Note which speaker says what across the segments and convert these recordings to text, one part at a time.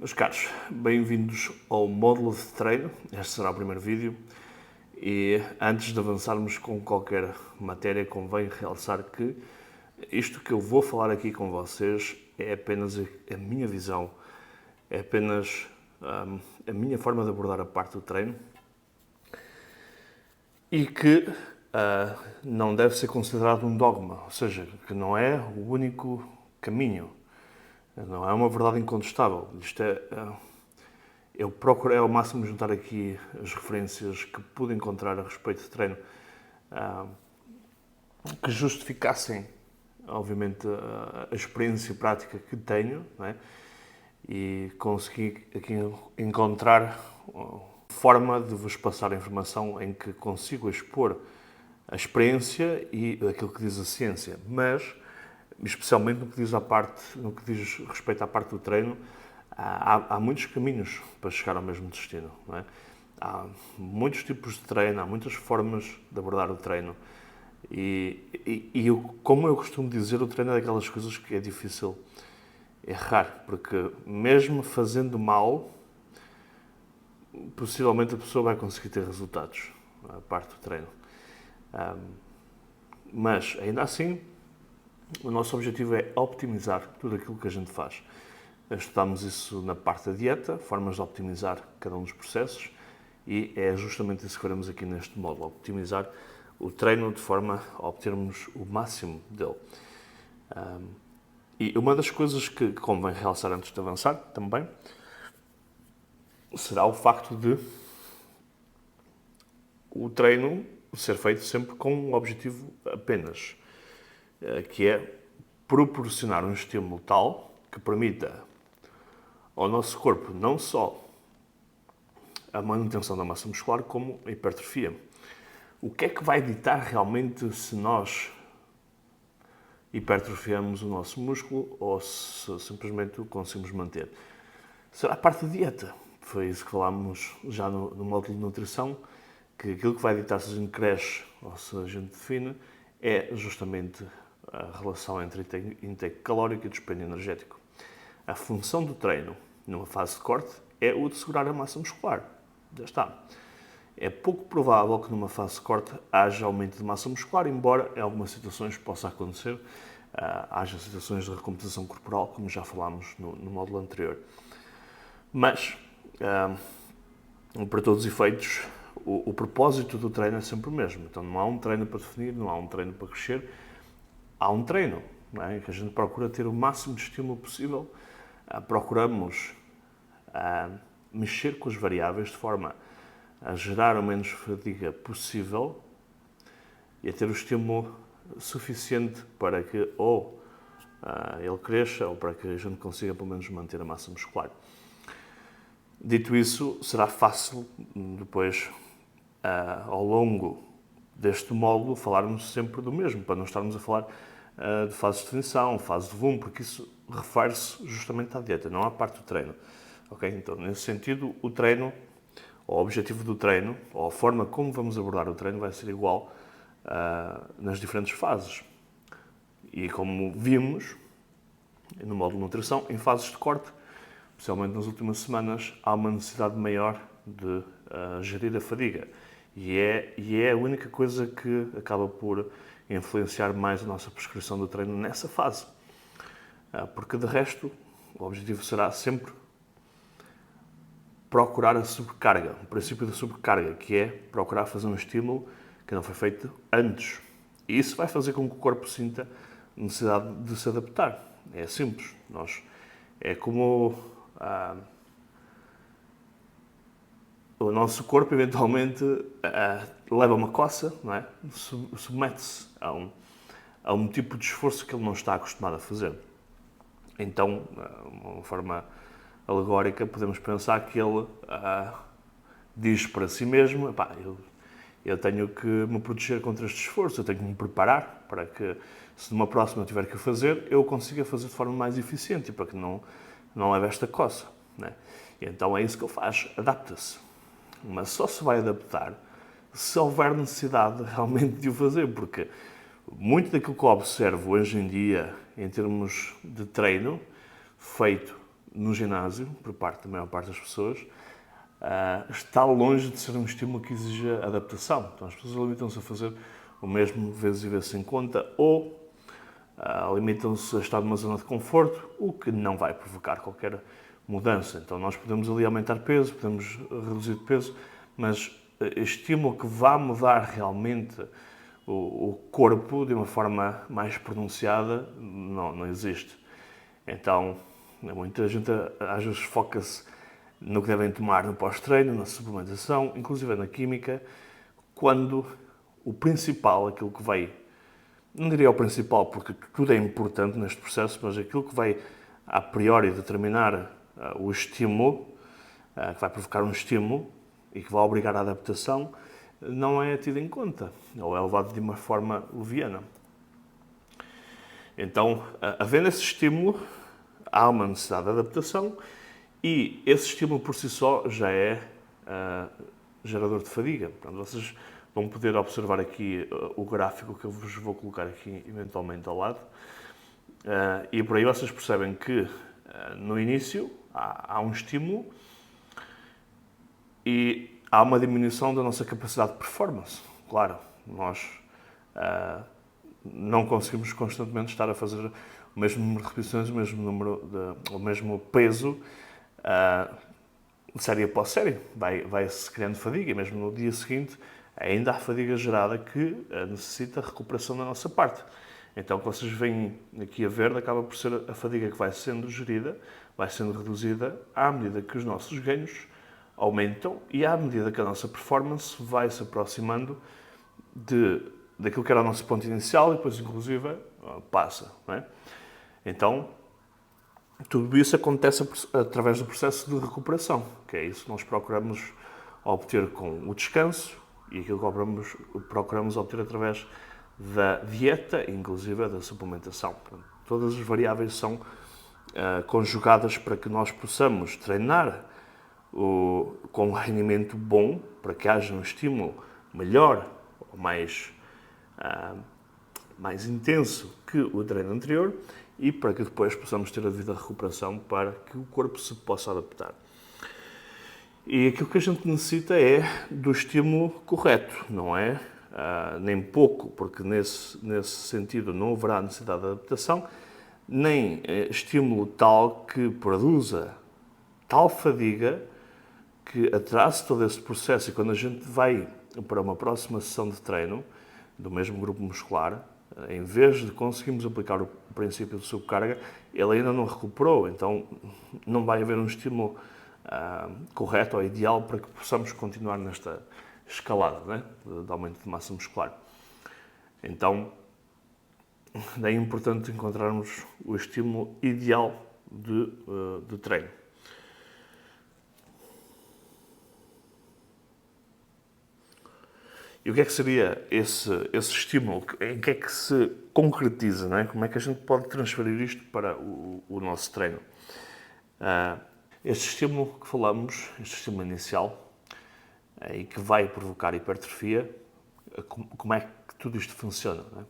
Speaker 1: Meus caros, bem-vindos ao módulo de treino. Este será o primeiro vídeo e antes de avançarmos com qualquer matéria, convém realçar que isto que eu vou falar aqui com vocês é apenas a minha visão, é apenas a minha forma de abordar a parte do treino e que não deve ser considerado um dogma, ou seja, que não é o único caminho. Não é uma verdade incontestável. Eu procurei ao máximo juntar aqui as referências que pude encontrar a respeito de treino que justificassem, obviamente, a experiência prática que tenho, não é? E consegui aqui encontrar forma de vos passar a informação em que consigo expor a experiência e aquilo que diz a ciência, mas especialmente no que diz respeito à parte do treino, há muitos caminhos para chegar ao mesmo destino. Não é? Há muitos tipos de treino, há muitas formas de abordar o treino. Como eu costumo dizer, o treino é daquelas coisas que é difícil errar, porque mesmo fazendo mal, possivelmente a pessoa vai conseguir ter resultados, a parte do treino. Mas, ainda assim, o nosso objetivo é optimizar tudo aquilo que a gente faz. Estudamos isso na parte da dieta, formas de optimizar cada um dos processos, e é justamente isso que faremos aqui neste módulo, optimizar o treino de forma a obtermos o máximo dele. E uma das coisas que convém realçar antes de avançar também será o facto de o treino ser feito sempre com um objetivo apenas, que é proporcionar um estímulo tal que permita ao nosso corpo não só a manutenção da massa muscular, como a hipertrofia. O que é que vai ditar realmente se nós hipertrofiamos o nosso músculo ou se simplesmente o conseguimos manter? Será a parte da dieta. Foi isso que falámos já no módulo de nutrição, que aquilo que vai ditar se a gente cresce ou se a gente define é justamente a relação entre intake calórico e dispêndio energético. A função do treino numa fase de corte é o de segurar a massa muscular. Já está. É pouco provável que numa fase de corte haja aumento de massa muscular, embora em algumas situações possa acontecer, haja situações de recomposição corporal, como já falámos no módulo anterior. Mas, para todos os efeitos, o propósito do treino é sempre o mesmo. Então não há um treino para definir, não há um treino para crescer, há um treino, não é? Que a gente procura ter o máximo de estímulo possível, procuramos mexer com as variáveis de forma a gerar a menos fadiga possível e a ter o estímulo suficiente para que ou ele cresça ou para que a gente consiga pelo menos manter a massa muscular. Dito isso, será fácil depois, ao longo deste módulo, falarmos sempre do mesmo, para não estarmos a falar de fase de definição, fase de volume, porque isso refere-se justamente à dieta, não à parte do treino. Okay? Então, nesse sentido, o treino, o objetivo do treino, ou a forma como vamos abordar o treino, vai ser igual nas diferentes fases. E como vimos no módulo de nutrição, em fases de corte, especialmente nas últimas semanas, há uma necessidade maior de gerir a fadiga. E é a única coisa que acaba por influenciar mais a nossa prescrição do treino nessa fase. Porque, de resto, o objetivo será sempre procurar a sobrecarga, o princípio da sobrecarga, que é procurar fazer um estímulo que não foi feito antes. E isso vai fazer com que o corpo sinta necessidade de se adaptar. É simples. É como o nosso corpo, eventualmente, leva uma coça, não é? Submete-se a um tipo de esforço que ele não está acostumado a fazer. Então, de uma forma alegórica, podemos pensar que ele diz para si mesmo: eu tenho que me proteger contra este esforço, eu tenho que me preparar para que, se numa próxima eu tiver que o fazer, eu consiga fazer de forma mais eficiente e para que não leve esta coça. Né? E então é isso que ele faz, adapta-se. Mas só se vai adaptar se houver necessidade realmente de o fazer, porque muito daquilo que eu observo hoje em dia, em termos de treino, feito no ginásio, por parte da maior parte das pessoas, está longe de ser um estímulo que exija adaptação. Então as pessoas limitam-se a fazer o mesmo vezes e vezes sem conta ou limitam-se a estar numa zona de conforto, o que não vai provocar qualquer mudança. Então nós podemos ali aumentar peso, podemos reduzir de peso, mas estímulo que vá mudar realmente o corpo de uma forma mais pronunciada não existe. Então muita gente às vezes foca-se no que devem tomar no pós-treino, na suplementação, inclusive na química, quando o principal, aquilo que vai, não diria o principal porque tudo é importante neste processo, mas aquilo que vai a priori determinar o estímulo, que vai provocar um estímulo e que vai obrigar à adaptação, não é tido em conta, ou é levado de uma forma leviana. Então, havendo esse estímulo, há uma necessidade de adaptação e esse estímulo por si só já é gerador de fadiga. Portanto, vocês vão poder observar aqui o gráfico que eu vos vou colocar aqui eventualmente ao lado. E por aí vocês percebem que no início há um estímulo e há uma diminuição da nossa capacidade de performance. Claro, nós não conseguimos constantemente estar a fazer o mesmo número de repetições, o mesmo peso série após série. Vai-se criando fadiga e mesmo no dia seguinte ainda há fadiga gerada que necessita recuperação da nossa parte. Então, o que vocês veem aqui a verde acaba por ser a fadiga que vai sendo gerida, vai sendo reduzida à medida que os nossos ganhos aumentam e à medida que a nossa performance vai se aproximando daquilo que era o nosso ponto inicial e depois, inclusive, passa. Não é? Então, tudo isso acontece através do processo de recuperação, que é isso que nós procuramos obter com o descanso e aquilo que procuramos obter através da dieta, inclusive da suplementação. Todas as variáveis são conjugadas para que nós possamos treinar com um rendimento bom, para que haja um estímulo melhor ou mais intenso que o treino anterior e para que depois possamos ter a devida recuperação para que o corpo se possa adaptar. E aquilo que a gente necessita é do estímulo correto, não é nem pouco, porque nesse sentido não haverá necessidade de adaptação, nem estímulo tal que produza tal fadiga que atrase todo esse processo e quando a gente vai para uma próxima sessão de treino do mesmo grupo muscular, em vez de conseguirmos aplicar o princípio de subcarga, ele ainda não recuperou, então não vai haver um estímulo correto ou ideal para que possamos continuar nesta escalada, né, de aumento de massa muscular. Então, é importante encontrarmos o estímulo ideal de treino. E o que é que seria esse estímulo? Em que é que se concretiza? Não é? Como é que a gente pode transferir isto para o nosso treino? Este estímulo que falamos, este estímulo inicial, e que vai provocar hipertrofia, como é que tudo isto funciona? Não é?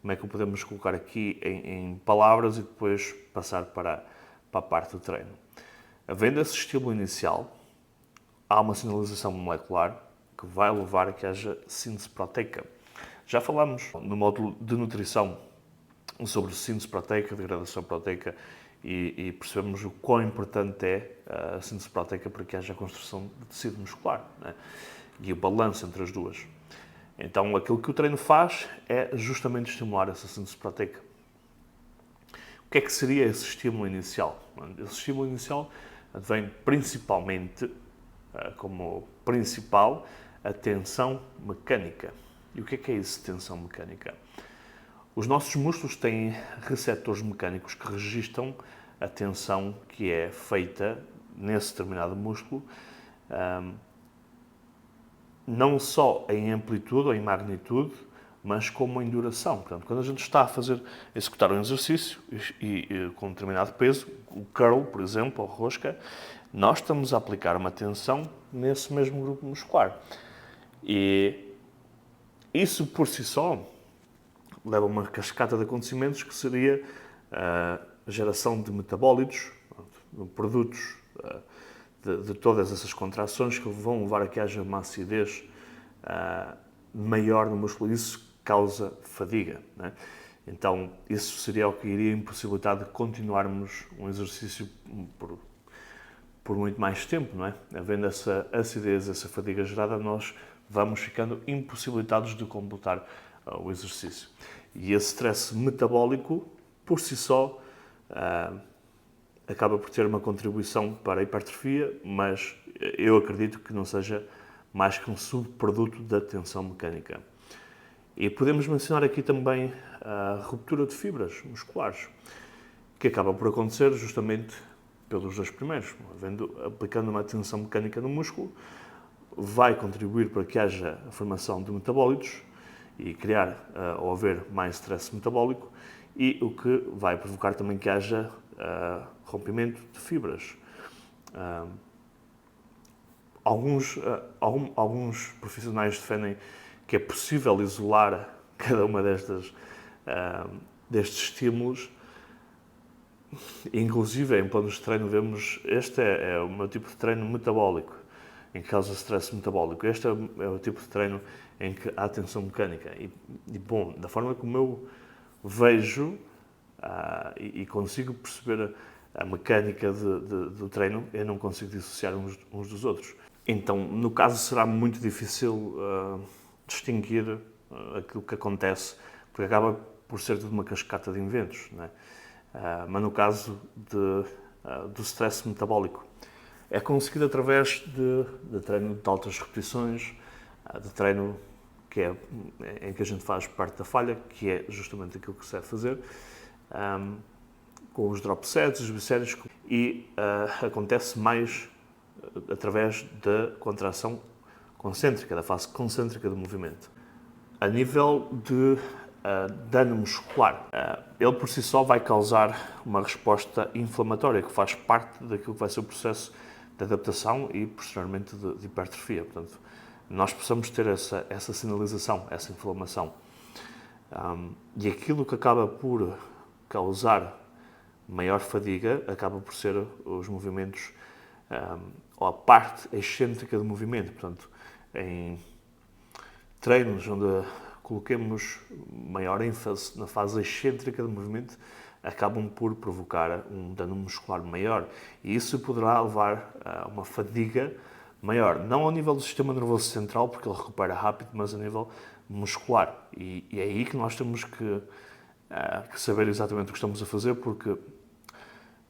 Speaker 1: Como é que o podemos colocar aqui em palavras e depois passar para a parte do treino? Havendo esse estímulo inicial, há uma sinalização molecular que vai levar a que haja síntese proteica. Já falámos no módulo de nutrição sobre síntese proteica, degradação proteica e percebemos o quão importante é a síntese proteica para que haja a construção de tecido muscular, né? E o balanço entre as duas. Então, aquilo que o treino faz é justamente estimular essa síntese proteica. O que é que seria esse estímulo inicial? Esse estímulo inicial vem principalmente, como principal, a tensão mecânica. E o que é isso, tensão mecânica? Os nossos músculos têm receptores mecânicos que registram a tensão que é feita nesse determinado músculo, não só em amplitude ou em magnitude, mas como em duração. Portanto, quando a gente está a executar um exercício e com um determinado peso, o curl, por exemplo, ou rosca, nós estamos a aplicar uma tensão nesse mesmo grupo muscular. E isso por si só leva a uma cascata de acontecimentos que seria a geração de metabólitos, produtos de todas essas contrações que vão levar a que haja uma acidez maior no músculo. Isso causa fadiga, né? Então, isso seria o que iria impossibilitar de continuarmos um exercício por muito mais tempo, não é? Havendo essa acidez, essa fadiga gerada, nós vamos ficando impossibilitados de completar o exercício. E esse stress metabólico, por si só, acaba por ter uma contribuição para a hipertrofia, mas eu acredito que não seja mais que um subproduto da tensão mecânica. E podemos mencionar aqui também a ruptura de fibras musculares, que acaba por acontecer justamente pelos dois primeiros. Aplicando uma tensão mecânica no músculo, vai contribuir para que haja a formação de metabólitos e criar ou haver mais stress metabólico, e o que vai provocar também que haja rompimento de fibras. Alguns profissionais defendem que é possível isolar cada uma destes estímulos. Inclusive, em planos de treino, vemos este é o meu tipo de treino metabólico, em que causa stress metabólico. Este é o tipo de treino em que há tensão mecânica. Bom, da forma como eu vejo e consigo perceber a mecânica do treino, eu não consigo dissociar uns dos outros. Então, no caso, será muito difícil distinguir aquilo que acontece, porque acaba por ser tudo uma cascata de eventos, não é? Mas no caso do stress metabólico, é conseguido através de treino de altas repetições, de treino em que a gente faz parte da falha, que é justamente aquilo que se deve fazer, com os drop sets, os bicéries, e acontece mais através da contração concêntrica, da fase concêntrica do movimento. A nível de dano muscular, ele por si só vai causar uma resposta inflamatória, que faz parte daquilo que vai ser o processo de adaptação e, posteriormente, de hipertrofia. Portanto, nós possamos ter essa sinalização, essa inflamação. E aquilo que acaba por causar maior fadiga acaba por ser os movimentos, ou a parte excêntrica do movimento. Portanto, em treinos onde coloquemos maior ênfase na fase excêntrica do movimento, acabam por provocar um dano muscular maior. E isso poderá levar a uma fadiga maior. Não ao nível do sistema nervoso central, porque ele recupera rápido, mas a nível muscular. E é aí que nós temos que saber exatamente o que estamos a fazer, porque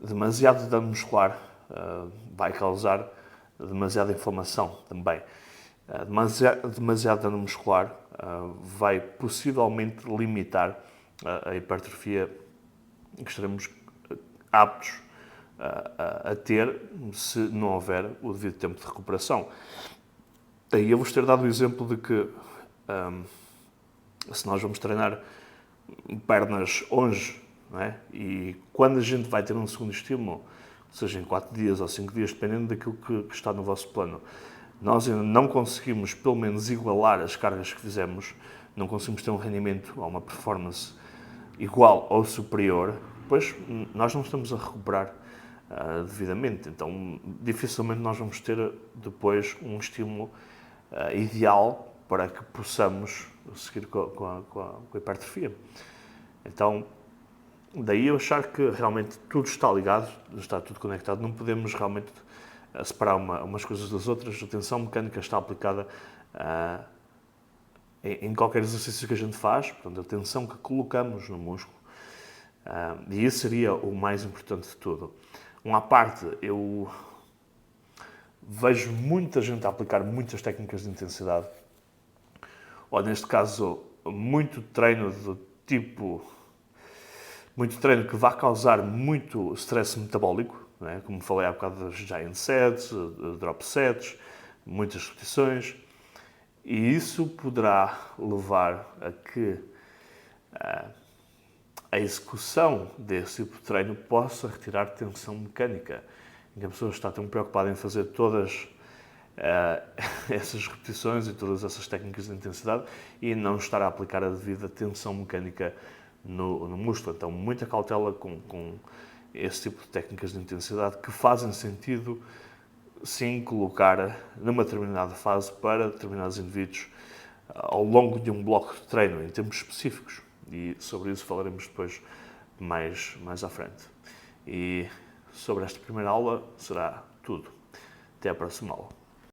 Speaker 1: demasiado dano muscular vai causar demasiada inflamação também. Demasiado dano muscular vai possivelmente limitar a hipertrofia que estaremos aptos a ter se não houver o devido tempo de recuperação. Daí eu vos ter dado o exemplo de que se nós vamos treinar pernas hoje, não é? E quando a gente vai ter um segundo estímulo, seja em 4 dias ou 5 dias, dependendo daquilo que está no vosso plano, nós ainda não conseguimos, pelo menos, igualar as cargas que fizemos, não conseguimos ter um rendimento ou uma performance igual ou superior, pois nós não estamos a recuperar devidamente. Então, dificilmente nós vamos ter depois um estímulo ideal para que possamos seguir com a hipertrofia. Então, daí eu achar que realmente tudo está ligado, está tudo conectado, não podemos realmente separar umas coisas das outras. A tensão mecânica está aplicada em qualquer exercício que a gente faz, portanto, a tensão que colocamos no músculo, e isso seria o mais importante de tudo. À parte, eu vejo muita gente a aplicar muitas técnicas de intensidade, ou neste caso, muito treino que vai causar muito stress metabólico, não é? Como falei há bocado das giant sets, drop sets, muitas repetições, e isso poderá levar a que a execução desse tipo de treino possa retirar tensão mecânica, em que a pessoa está tão preocupada em fazer todas essas repetições e todas essas técnicas de intensidade e não estar a aplicar a devida tensão mecânica no músculo. Então, muita cautela com esse tipo de técnicas de intensidade que fazem sentido, sim, colocar numa determinada fase para determinados indivíduos ao longo de um bloco de treino, em termos específicos. E sobre isso falaremos depois mais à frente. E sobre esta primeira aula será tudo. Até à próxima aula.